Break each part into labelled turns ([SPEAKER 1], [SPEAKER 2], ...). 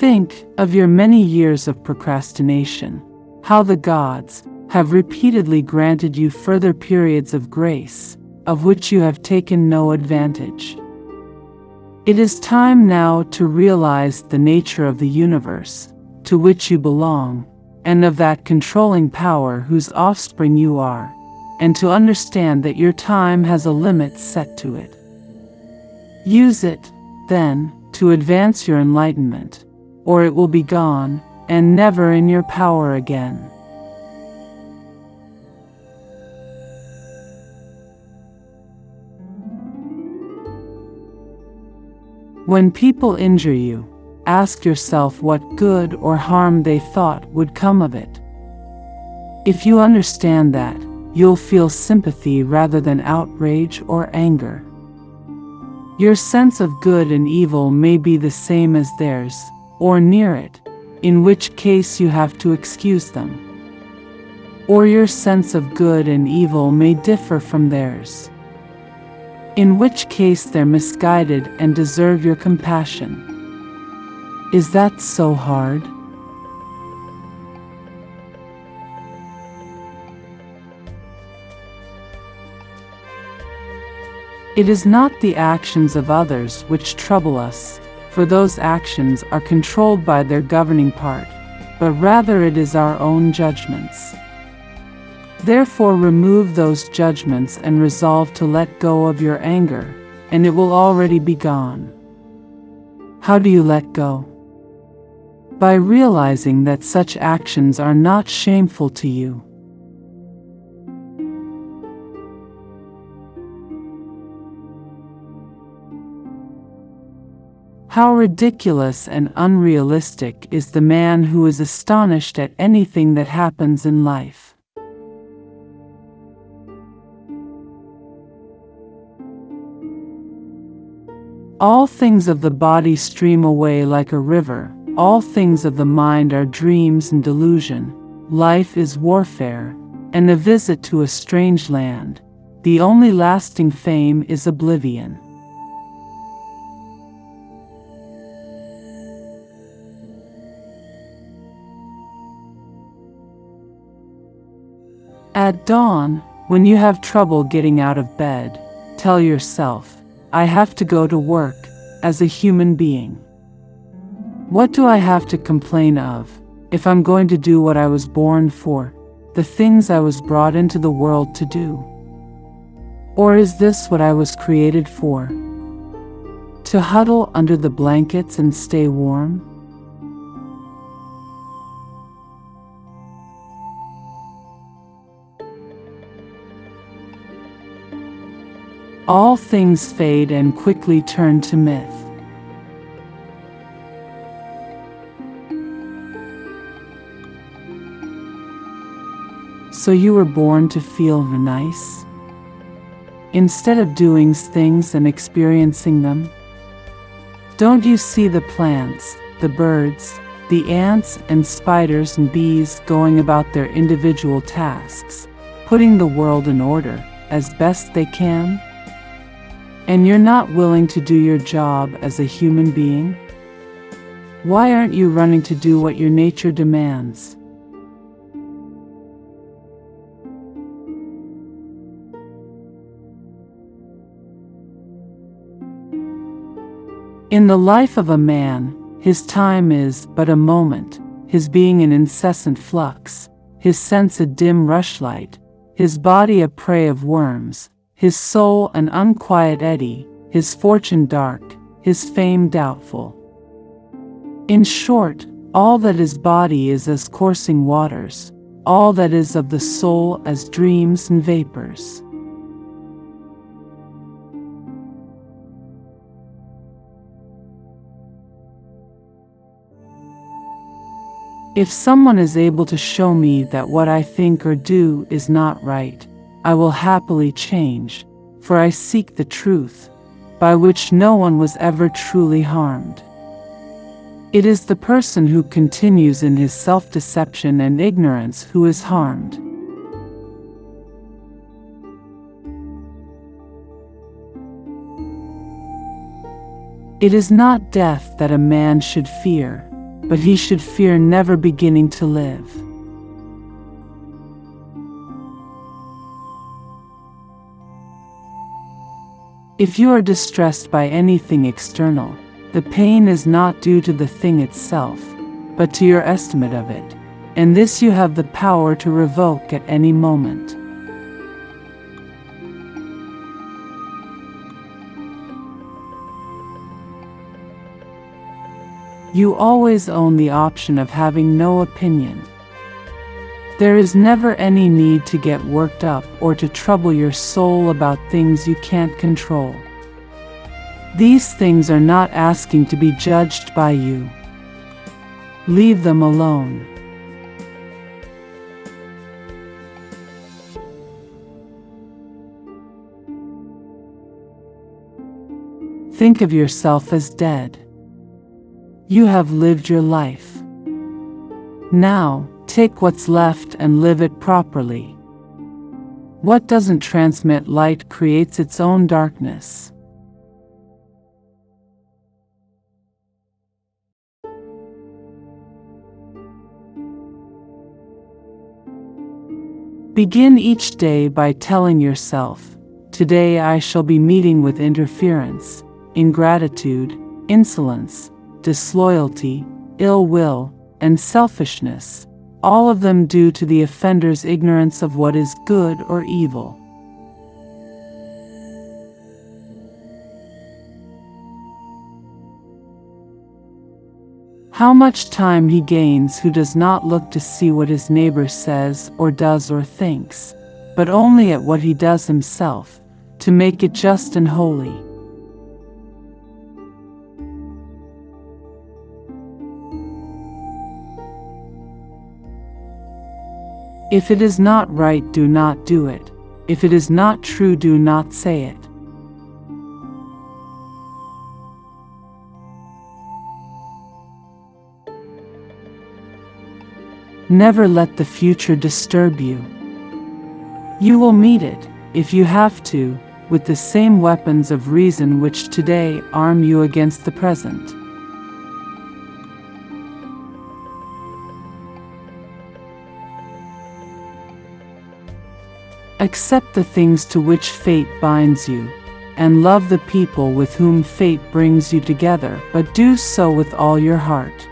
[SPEAKER 1] Think of your many years of procrastination, how the gods have repeatedly granted you further periods of grace, of which you have taken no advantage. It is time now to realize the nature of the universe, to which you belong, and of that controlling power whose offspring you are, and to understand that your time has a limit set to it. Use it, then, to advance your enlightenment, or it will be gone, and never in your power again. When people injure you, ask yourself what good or harm they thought would come of it. If you understand that, you'll feel sympathy rather than outrage or anger. Your sense of good and evil may be the same as theirs, or near it, in which case you have to excuse them. Or your sense of good and evil may differ from theirs, in which case they're misguided and deserve your compassion. Is that so hard? It is not the actions of others which trouble us, for those actions are controlled by their governing part, but rather it is our own judgments. Therefore remove those judgments and resolve to let go of your anger, and it will already be gone. How do you let go? By realizing that such actions are not shameful to you. How ridiculous and unrealistic is the man who is astonished at anything that happens in life. All things of the body stream away like a river, all things of the mind are dreams and delusion. Life is warfare, and a visit to a strange land. The only lasting fame is oblivion. At dawn, when you have trouble getting out of bed, tell yourself, I have to go to work, as a human being. What do I have to complain of, if I'm going to do what I was born for, the things I was brought into the world to do? Or is this what I was created for? To huddle under the blankets and stay warm? All things fade and quickly turn to myth. So you were born to feel nice? Instead of doing things and experiencing them? Don't you see the plants, the birds, the ants and spiders and bees going about their individual tasks, putting the world in order as best they can? And you're not willing to do your job as a human being? Why aren't you running to do what your nature demands? In the life of a man, his time is but a moment, his being an incessant flux, his sense a dim rushlight, his body a prey of worms, his soul an unquiet eddy, his fortune dark, his fame doubtful. In short, all that is body is as coursing waters, all that is of the soul as dreams and vapors. If someone is able to show me that what I think or do is not right, I will happily change, for I seek the truth, by which no one was ever truly harmed. It is the person who continues in his self-deception and ignorance who is harmed. It is not death that a man should fear, but he should fear never beginning to live. If you are distressed by anything external, the pain is not due to the thing itself, but to your estimate of it, and this you have the power to revoke at any moment. You always own the option of having no opinion. There is never any need to get worked up or to trouble your soul about things you can't control. These things are not asking to be judged by you. Leave them alone. Think of yourself as dead. You have lived your life. Now, take what's left and live it properly. What doesn't transmit light creates its own darkness. Begin each day by telling yourself, "Today I shall be meeting with interference, ingratitude, insolence, disloyalty, ill will, and selfishness, all of them due to the offender's ignorance of what is good or evil." How much time he gains who does not look to see what his neighbor says or does or thinks, but only at what he does himself, to make it just and holy. If it is not right, do not do it. If it is not true, do not say it. Never let the future disturb you. You will meet it, if you have to, with the same weapons of reason which today arm you against the present. Accept the things to which fate binds you, and love the people with whom fate brings you together, but do so with all your heart.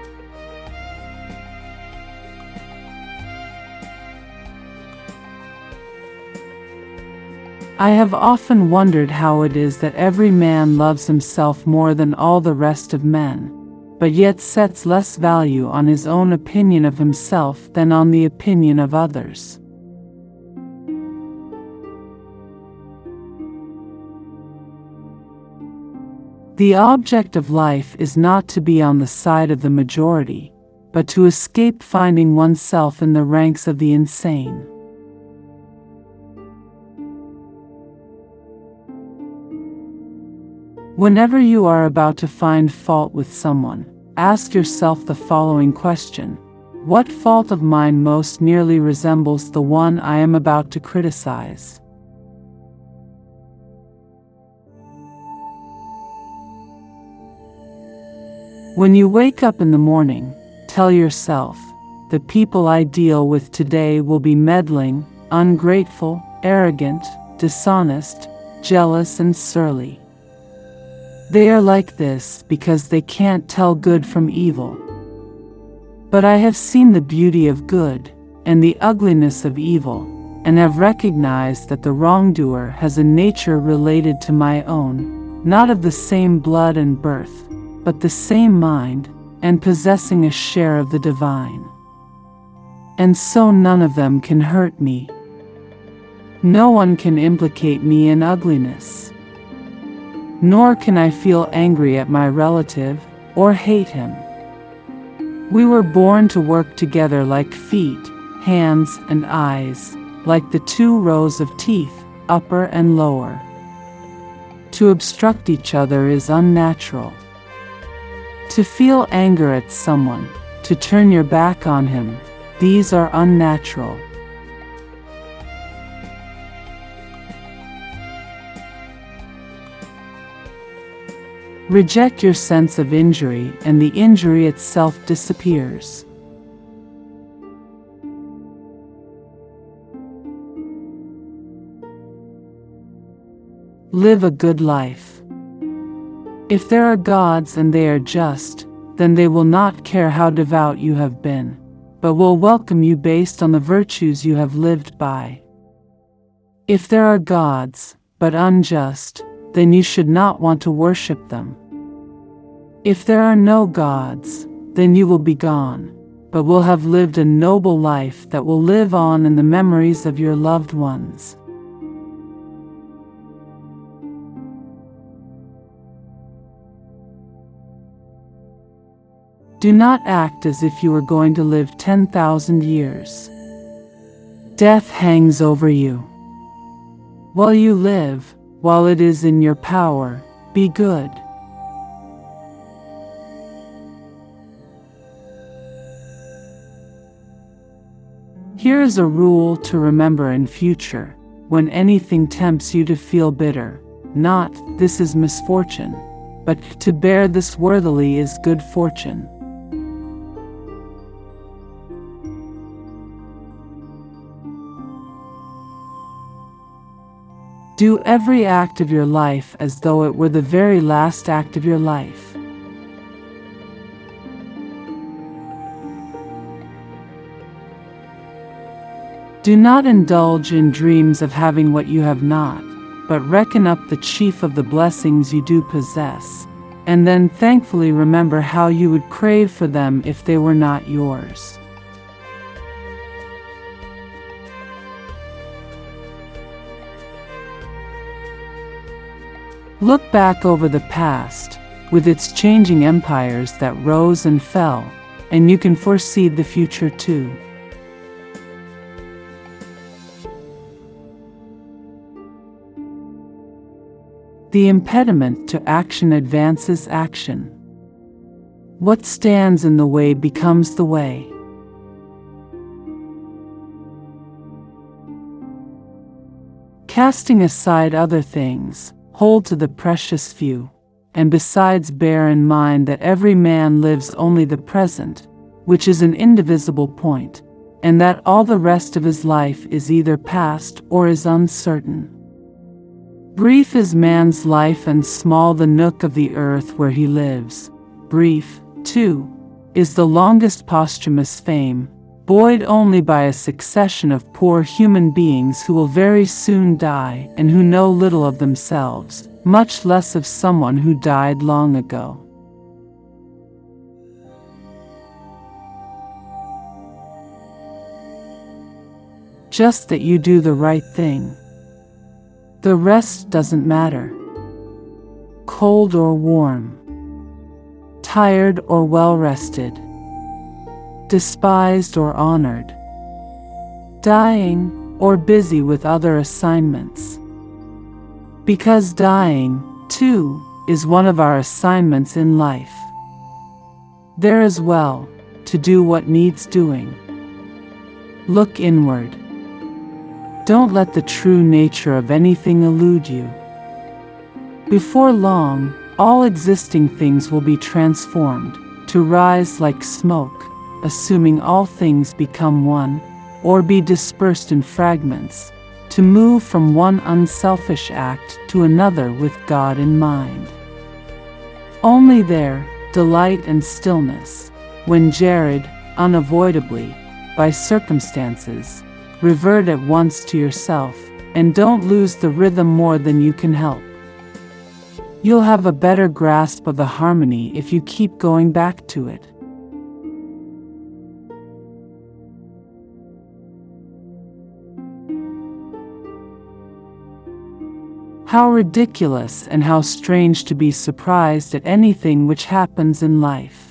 [SPEAKER 1] I have often wondered how it is that every man loves himself more than all the rest of men, but yet sets less value on his own opinion of himself than on the opinion of others. The object of life is not to be on the side of the majority, but to escape finding oneself in the ranks of the insane. Whenever you are about to find fault with someone, ask yourself the following question: what fault of mine most nearly resembles the one I am about to criticize? When you wake up in the morning, tell yourself, "The people I deal with today will be meddling, ungrateful, arrogant, dishonest, jealous, and surly. They are like this because they can't tell good from evil. But I have seen the beauty of good, and the ugliness of evil, and have recognized that the wrongdoer has a nature related to my own, not of the same blood and birth, but the same mind, and possessing a share of the divine. And so none of them can hurt me. No one can implicate me in ugliness. Nor can I feel angry at my relative, or hate him. We were born to work together like feet, hands, and eyes, like the two rows of teeth, upper and lower. To obstruct each other is unnatural. To feel anger at someone, to turn your back on him, these are unnatural. Reject your sense of injury, and the injury itself disappears. Live a good life. If there are gods and they are just, then they will not care how devout you have been, but will welcome you based on the virtues you have lived by. If there are gods, but unjust, then you should not want to worship them. If there are no gods, then you will be gone, but will have lived a noble life that will live on in the memories of your loved ones. Do not act as if you were going to live 10,000 years. Death hangs over you. While you live, while it is in your power, be good. Here is a rule to remember in future, when anything tempts you to feel bitter, not, "This is misfortune," but "To bear this worthily is good fortune." Do every act of your life as though it were the very last act of your life. Do not indulge in dreams of having what you have not, but reckon up the chief of the blessings you do possess, and then thankfully remember how you would crave for them if they were not yours. Look back over the past, with its changing empires that rose and fell, and you can foresee the future too. The impediment to action advances action. What stands in the way becomes the way. Casting aside other things, hold to the precious few, and besides bear in mind that every man lives only the present, which is an indivisible point, and that all the rest of his life is either past or is uncertain. Brief is man's life and small the nook of the earth where he lives. Brief, too, is the longest posthumous fame, buoyed only by a succession of poor human beings who will very soon die and who know little of themselves, much less of someone who died long ago. Just that you do the right thing. The rest doesn't matter. Cold or warm, tired or well-rested, despised or honored, dying or busy with other assignments. Because dying, too, is one of our assignments in life. There as well, to do what needs doing. Look inward. Don't let the true nature of anything elude you. Before long, all existing things will be transformed, to rise like smoke, assuming all things become one, or be dispersed in fragments, to move from one unselfish act to another with God in mind. Only there, delight and stillness, when jarred, unavoidably, by circumstances, revert at once to yourself, and don't lose the rhythm more than you can help. You'll have a better grasp of the harmony if you keep going back to it. How ridiculous and how strange to be surprised at anything which happens in life.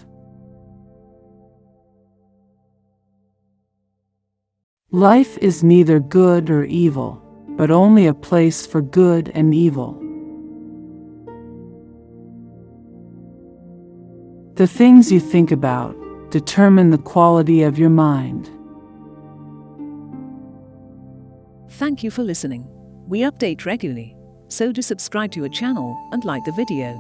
[SPEAKER 1] Life is neither good or evil, but only a place for good and evil. The things you think about determine the quality of your mind.
[SPEAKER 2] Thank you for listening. We update regularly, so do subscribe to our channel and like the video.